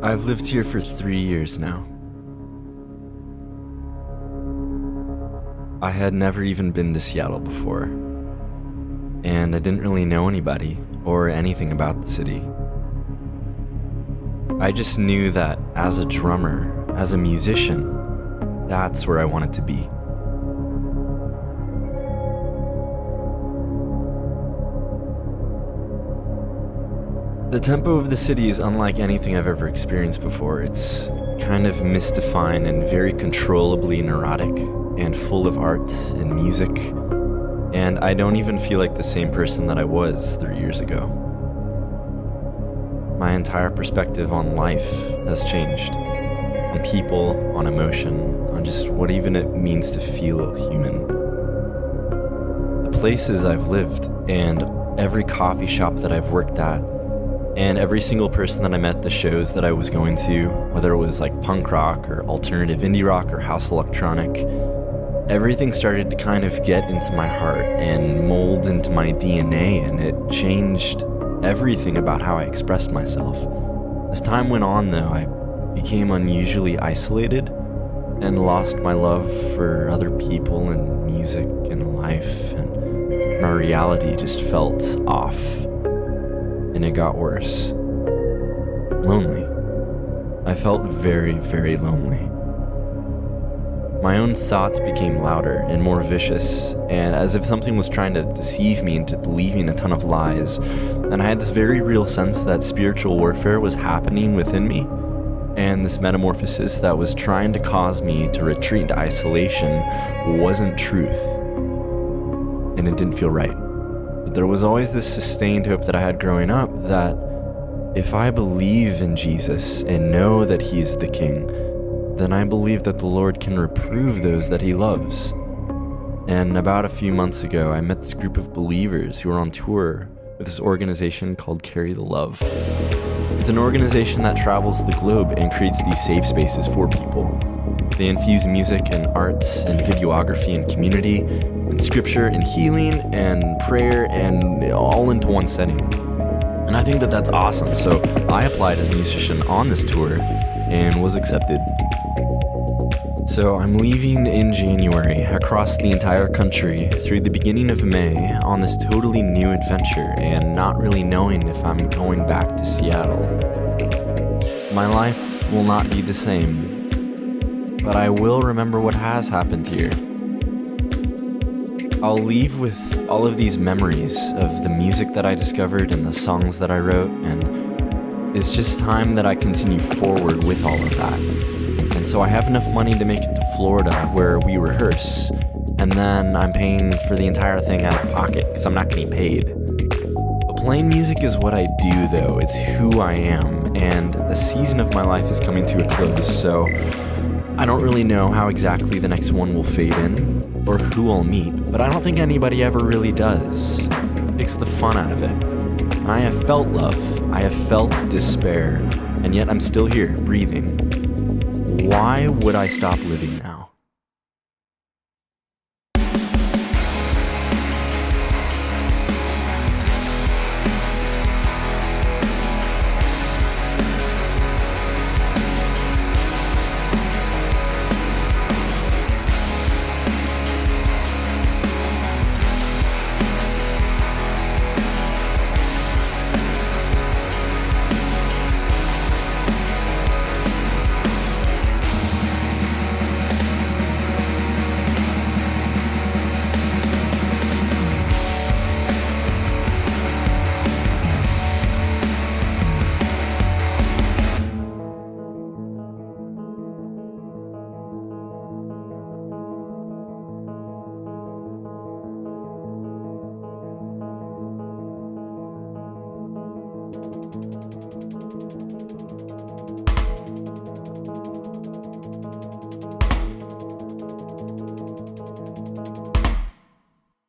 I've lived here for 3 years now. I had never even been to Seattle before, and I didn't really know anybody or anything about the city. I just knew that as a drummer, as a musician, that's where I wanted to be. The tempo of the city is unlike anything I've ever experienced before. It's kind of misdefined and very controllably neurotic and full of art and music, and I don't even feel like the same person that I was 3 years ago. My entire perspective on life has changed, on people, on emotion, on just what even it means to feel human. The places I've lived and every coffee shop that I've worked at and every single person that I met at the shows that I was going to, whether it was like punk rock or alternative indie rock or house electronic, everything started to kind of get into my heart and mold into my DNA, and it changed everything about how I expressed myself. As time went on though, I became unusually isolated and lost my love for other people and music and life, and my reality just felt off. And it got worse. Lonely. I felt very, very lonely. My own thoughts became louder and more vicious, and as if something was trying to deceive me into believing a ton of lies. And I had this very real sense that spiritual warfare was happening within me, and this metamorphosis that was trying to cause me to retreat into isolation wasn't truth, and it didn't feel right. But there was always this sustained hope that I had growing up that if I believe in Jesus and know that He's the King, then I believe that the Lord can reprove those that He loves. And about a few months ago, I met this group of believers who were on tour with this organization called Carry the Love. It's an organization that travels the globe and creates these safe spaces for people. They infuse music and art and videography and community and scripture and healing and prayer and all into one setting. And I think that that's awesome. So I applied as a musician on this tour and was accepted. So I'm leaving in January across the entire country through the beginning of May on this totally new adventure, and not really knowing if I'm going back to Seattle. My life will not be the same, but I will remember what has happened here. I'll leave with all of these memories of the music that I discovered and the songs that I wrote, and it's just time that I continue forward with all of that. And so I have enough money to make it to Florida where we rehearse, and then I'm paying for the entire thing out of pocket because I'm not getting paid. But playing music is what I do though, it's who I am, and a season of my life is coming to a close, so I don't really know how exactly the next one will fade in, or who I'll meet, but I don't think anybody ever really does. It takes the fun out of it. And I have felt love, I have felt despair, and yet I'm still here, breathing. Why would I stop living now?